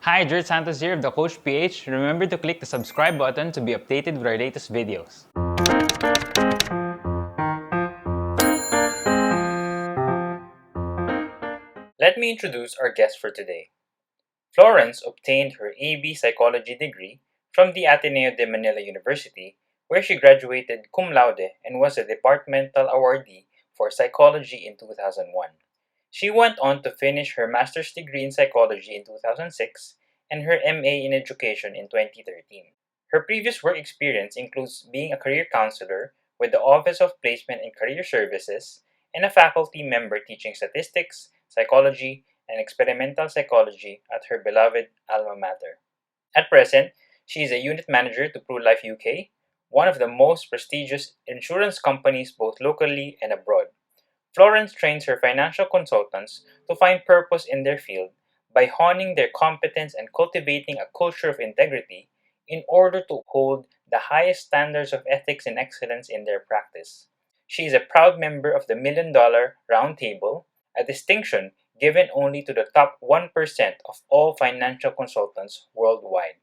Hi, Jerht Santos here of the Coach PH. Remember to click the subscribe button to be updated with our latest videos. Let me introduce our guest for today. Florence obtained her AB Psychology degree from the Ateneo de Manila University, where she graduated cum laude and was a departmental awardee for psychology in 2001. She went on to finish her master's degree in psychology in 2006 and her MA in education in 2013. Her previous work experience includes being a career counselor with the Office of Placement and Career Services and a faculty member teaching statistics, psychology, and experimental psychology at her beloved alma mater. At present, she is a unit manager to PruLife UK, one of the most prestigious insurance companies both locally and abroad. Florence trains her financial consultants to find purpose in their field by honing their competence and cultivating a culture of integrity in order to hold the highest standards of ethics and excellence in their practice. She is a proud member of the $1 Million Roundtable, a distinction given only to the top 1% of all financial consultants worldwide.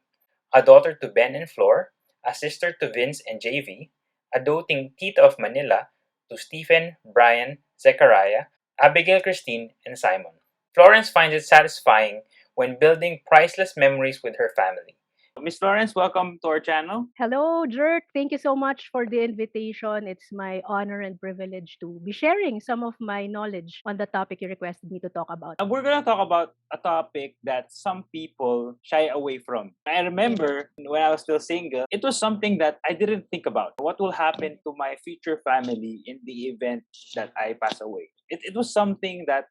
A daughter to Ben and Flor, a sister to Vince and JV, a doting tita of Manila to Stephen, Brian, Zechariah, Abigail, Christine, and Simon. Florence finds it satisfying when building priceless memories with her family. Miss Florence, welcome to our channel. Hello, Jerk. Thank you so much for the invitation. It's my honor and privilege to be sharing some of my knowledge on the topic you requested me to talk about. We're going to talk about a topic that some people shy away from. I remember when I was still single, it was something that I didn't think about. What will happen to my future family in the event that I pass away? It was something that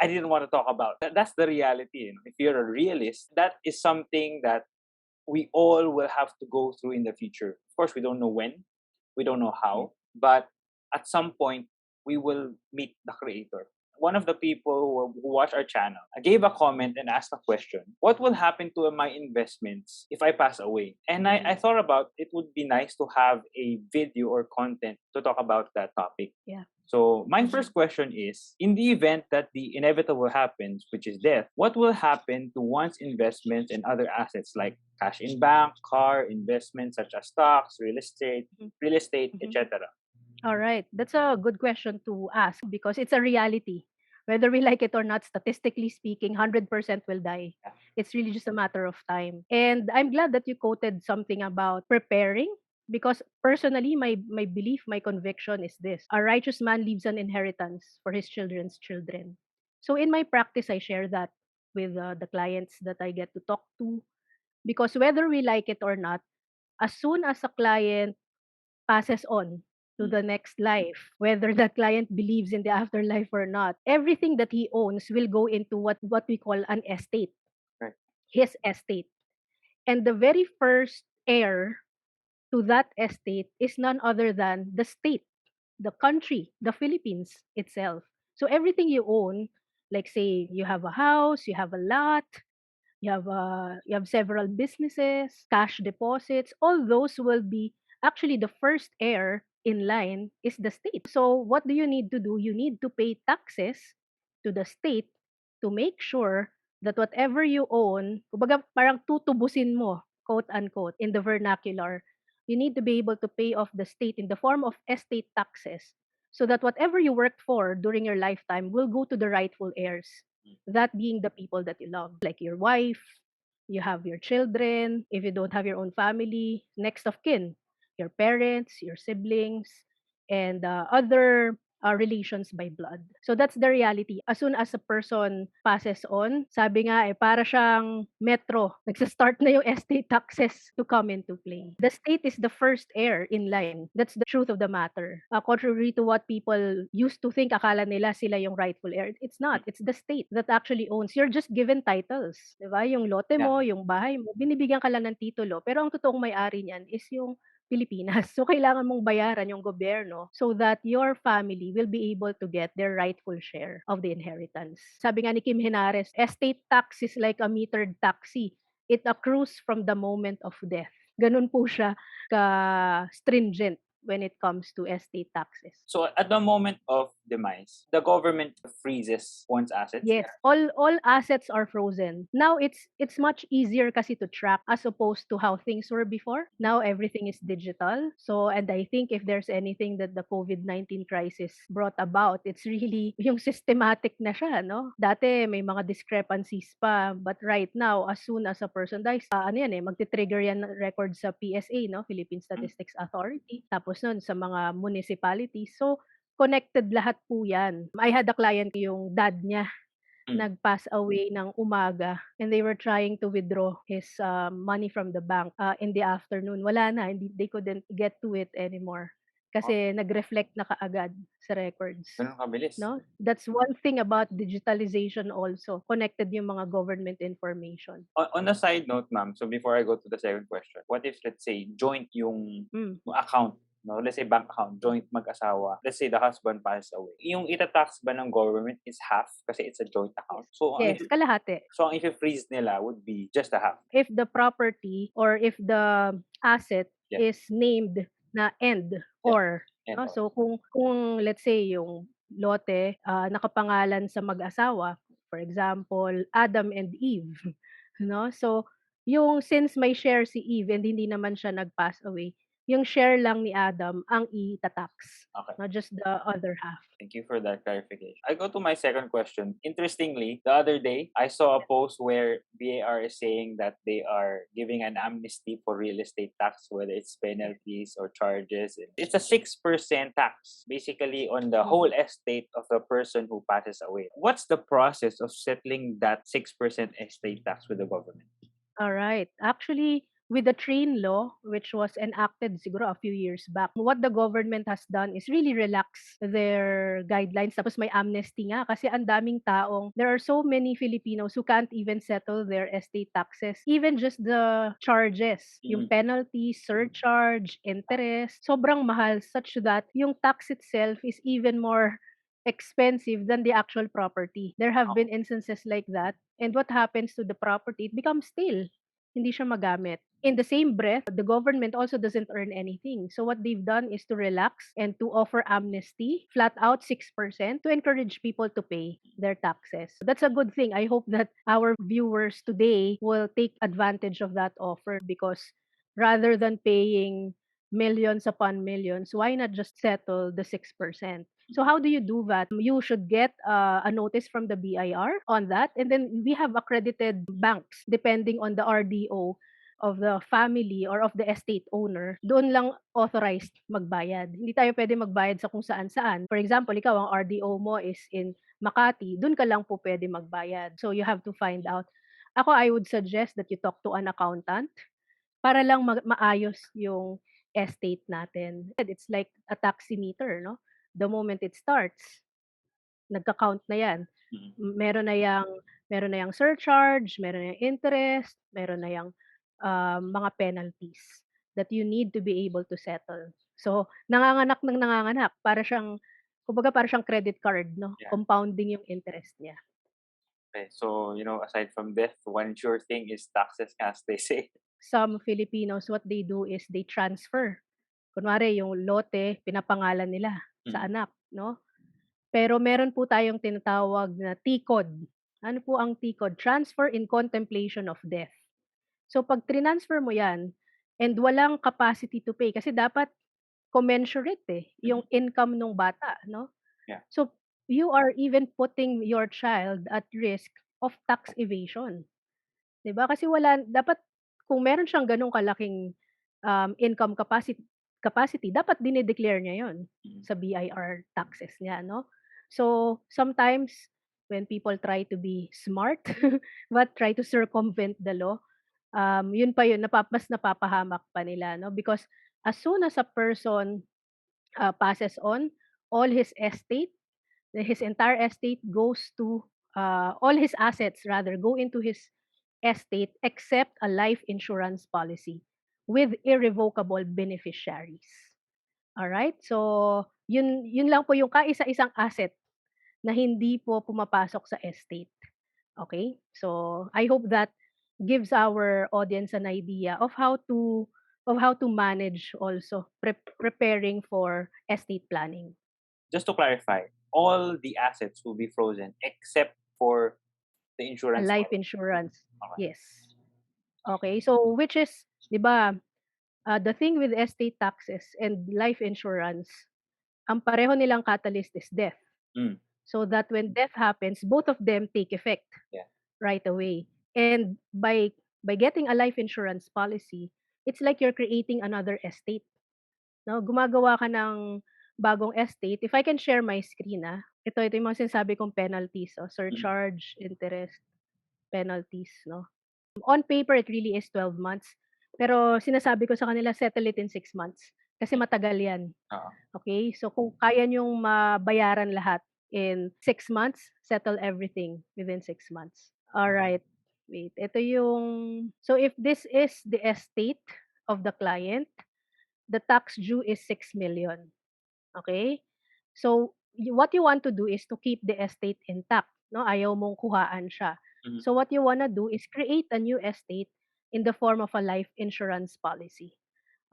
I didn't want to talk about. That's the reality. If you're a realist, that is something that we all will have to go through in the future. Of course, we don't know when, we don't know how, but at some point, we will meet the Creator. One of the people who watch our channel gave a comment and asked a question: what will happen to my investments if I pass away? And I thought about it would be nice to have a video or content to talk about that topic. Yeah. So my first question is, in the event that the inevitable happens, which is death, what will happen to one's investments and other assets like cash in bank, car, investments such as stocks, real estate, etc.? All right. That's a good question to ask because it's a reality. Whether we like it or not, statistically speaking, 100% will die. It's really just a matter of time. And I'm glad that you quoted something about preparing because personally, my belief, my conviction is this: a righteous man leaves an inheritance for his children's children. So in my practice, I share that with the clients that I get to talk to because whether we like it or not, as soon as a client passes on to the next life, whether that client believes in the afterlife or not, everything that he owns will go into what we call an estate, Right. his estate. And the very first heir to that estate is none other than the state, the country, the Philippines itself. So everything you own, like say you have a house, you have a lot, you have several businesses, cash deposits, all those will be actually the first heir in line is the state. So what do you need to do? You need to pay taxes to the state to make sure that whatever you own, kumbaga parang tutubusin mo, quote unquote, in the vernacular, you need to be able to pay off the state in the form of estate taxes so that whatever you worked for during your lifetime will go to the rightful heirs, that being the people that you love, like your wife, you have your children, if you don't have your own family, next of kin, your parents, your siblings, and other relations by blood. So that's the reality. As soon as a person passes on, sabi nga para siyang metro. Nagsa-start na yung estate taxes to come into play. The state is the first heir in line. That's the truth of the matter. Contrary to what people used to think, akala nila sila yung rightful heir. It's not. It's the state that actually owns. You're just given titles. Diba? Yung lote mo, yung bahay mo, binibigyan ka lang ng titulo. Pero ang totoong may-ari niyan is yung Pilipinas. So, kailangan mong bayaran yung gobyerno so that your family will be able to get their rightful share of the inheritance. Sabi nga ni Kim Henares, estate tax is like a metered taxi. It accrues from the moment of death. Ganun po siya ka-stringent when it comes to estate taxes. So at the moment of demise, the government freezes one's assets. Yes, all assets are frozen. Now it's much easier kasi to track as opposed to how things were before. Now everything is digital. So and I think if there's anything that the COVID-19 crisis brought about, it's really yung systematic na siya, no? Dati may mga discrepancies pa, but right now as soon as a person dies, ano yan magti-trigger yan ng record sa PSA, no? Philippine Statistics Authority. Tapos nun sa mga municipalities. So connected lahat po yan. I had a client yung dad niya nag-pass away ng umaga and they were trying to withdraw his money from the bank in the afternoon. Wala na, they couldn't get to it anymore kasi nag-reflect na kaagad sa records. Ganun kabilis. No? That's one thing about digitalization also. Connected yung mga government information. On a side note, ma'am, so before I go to the second question, what if, let's say, joint yung account? No, let's say bank account, joint mag-asawa. Let's say the husband passes away. Yung itatax ba ng government is half kasi it's a joint account. So yes, kalahati. So ang i-freeze nila would be just a half. If the property or if the asset is named na end or no? So kung let's say yung lote nakapangalan sa mag-asawa, for example, Adam and Eve, no? So yung since may share si Eve and hindi naman siya nag-pass away, yung share lang ni Adam ang itatax, not just the other half. Thank you for that clarification. I go to my second question. Interestingly, the other day, I saw a post where BAR is saying that they are giving an amnesty for real estate tax, whether it's penalties or charges. It's a 6% tax, basically on the whole estate of the person who passes away. What's the process of settling that 6% estate tax with the government? All right. Actually, with the train law, which was enacted siguro a few years back, what the government has done is really relax their guidelines. Tapos may amnesty nga kasi ang daming taong, there are so many Filipinos who can't even settle their estate taxes. Even just the charges, yung penalty, surcharge, interest, sobrang mahal such that yung tax itself is even more expensive than the actual property. There have been instances like that. And what happens to the property? It becomes stale. Hindi siya magamit. In the same breath, the government also doesn't earn anything. So what they've done is to relax and to offer amnesty, flat out 6%, to encourage people to pay their taxes. That's a good thing. I hope that our viewers today will take advantage of that offer because rather than paying millions upon millions, why not just settle the 6%? So how do you do that? You should get a notice from the BIR on that, and then we have accredited banks depending on the RDO of the family or of the estate owner. Doon lang authorized magbayad. Hindi tayo pwede magbayad sa kung saan-saan. For example, ikaw ang RDO mo is in Makati, doon ka lang po pwede magbayad. So you have to find out. Ako, I would suggest that you talk to an accountant para lang maayos yung estate natin. It's like a taximeter, no? The moment it starts, nagka-count na 'yan. Meron na yang surcharge, meron na yang interest, meron na yang mga penalties that you need to be able to settle. So, nanganganak ng nanganganak para siyang kumbaga para siyang credit card, no? Compounding yung interest niya. Okay, so aside from death, one sure thing is taxes, as they say. Some Filipinos, what they do is they transfer. Kunwari yung lote, pinapangalan nila sa anak, no? Pero meron po tayong tinatawag na TICOD. Ano po ang TICOD? Transfer in Contemplation of Death. So pag transfer mo 'yan and walang capacity to pay kasi dapat commensurate yung income ng bata, no? So you are even putting your child at risk of tax evasion. 'Di ba? Kasi dapat kung meron siyang ganong kalaking income capacity dapat dine-declare niya 'yon sa BIR taxes niya, no? So sometimes when people try to be smart but try to circumvent the law, yun pa yun mas napapahamak pa nila, no? Because as soon as a person passes on, all his estate, his entire estate goes to all his assets rather go into his estate except a life insurance policy with irrevocable beneficiaries. All right? So, yun lang po yung kaisa-isang asset na hindi po pumapasok sa estate. Okay? So, I hope that gives our audience an idea of how to of how to manage also preparing for estate planning. Just to clarify, all the assets will be frozen except for the A insurance life policy. insurance. Okay. Yes. Okay. So which is, 'di ba, the thing with estate taxes and life insurance, ang pareho nilang catalyst is death. Mm. So that when death happens, both of them take effect Yeah. right away. And by getting a life insurance policy, it's like you're creating another estate. No, gumagawa ka ng bagong estate. If I can share my screen, ito yung mga sinasabi kong penalties, Mm. surcharge, interest, penalties, no. On paper, it really is 12 months. Pero sinasabi ko sa kanila, settle it in 6 months. Kasi matagal yan. Oo. Okay? So kung kaya niyong mabayaran lahat in 6 months, settle everything within 6 months. Alright. Wait, ito yung so if this is the estate of the client, the tax due is 6 million. Okay? So, what you want to do is to keep the estate intact, no? Ayaw mong kuhaan siya. Mhm. So, what you wanna do is create a new estate in the form of a life insurance policy.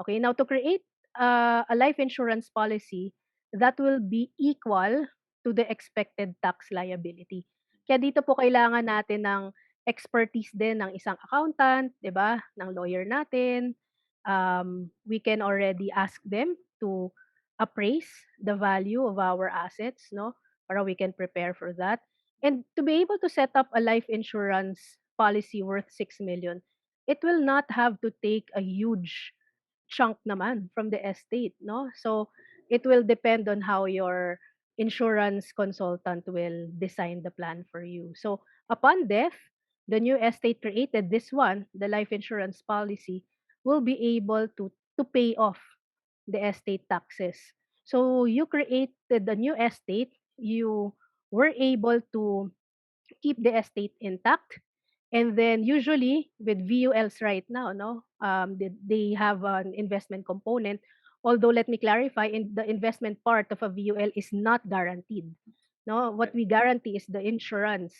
Okay, now to create a life insurance policy that will be equal to the expected tax liability. Kaya dito po kailangan natin ng expertise din ng isang accountant, 'di ba? Ng lawyer natin. We can already ask them to appraise the value of our assets, no? Para we can prepare for that. And to be able to set up a life insurance policy worth 6 million, it will not have to take a huge chunk naman from the estate, no? So it will depend on how your insurance consultant will design the plan for you. So upon death, the new estate created, this one, the life insurance policy, will be able to pay off the estate taxes. So you created the new estate, you were able to keep the estate intact. And then usually with VULs right now, no, they have an investment component. Although let me clarify, in the investment part of a VUL is not guaranteed. No, what we guarantee is the insurance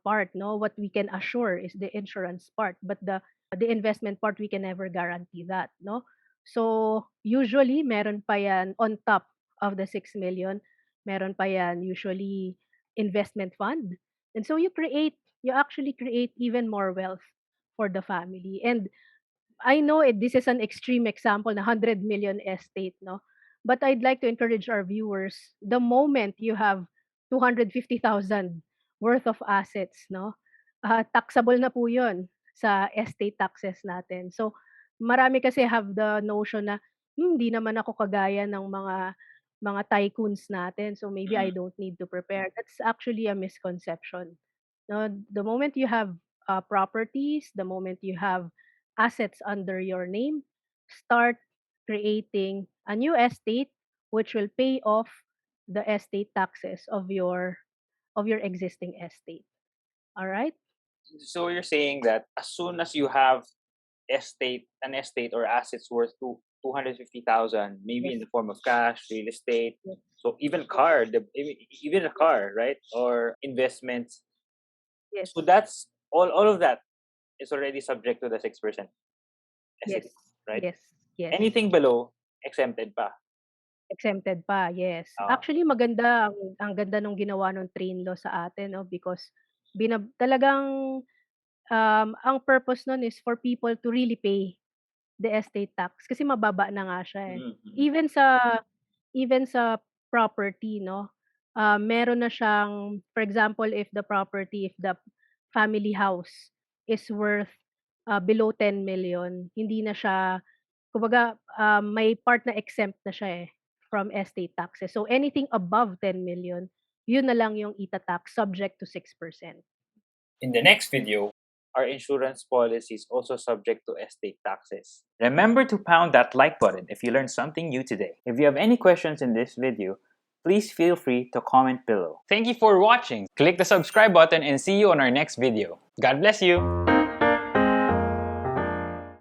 part. No, what we can assure is the insurance part, but the investment part we can never guarantee that. No, so usually meron pa yan on top of the 6 million. Meron pa yan usually investment fund, and so you actually create even more wealth for the family. And I know this is an extreme example na 100 million estate, no? But I'd like to encourage our viewers, the moment you have 250,000 worth of assets, no? Taxable na po 'yun sa estate taxes natin. So marami kasi have the notion na, hindi naman ako kagaya ng mga tycoons natin, so maybe I Mm. don't need to prepare. That's actually a misconception. No, the moment you have properties, the moment you have assets under your name, start creating a new estate which will pay off the estate taxes of your existing estate. All right? So you're saying that as soon as you have an estate or assets worth 250,000, maybe in Yes. the form of cash, real estate, Yes. so even even a car, right, or investments. Yes. So that's all of that is already subject to the 6% Yes. SET, right? Yes. Yes. Anything below, exempted pa. Exempted pa, yes. Oo. Actually maganda ang ganda nung ginawa nung train law sa atin, 'no, because talagang, ang purpose nun is for people to really pay the estate tax kasi mababa na nga siya, eh. Mm, mm. Even sa property, 'no, meron na siyang, for example, if the family house is worth, below 10 million, hindi na siya, kumbaga, may part na exempt na siya, eh, from estate taxes. So anything above 10 million, yun na lang yung ita-tax subject to 6%. In the next video, our insurance policy is also subject to estate taxes. Remember to pound that like button if you learned something new today. If you have any questions in this video, please feel free to comment below. Thank you for watching. Click the subscribe button and see you on our next video. God bless you!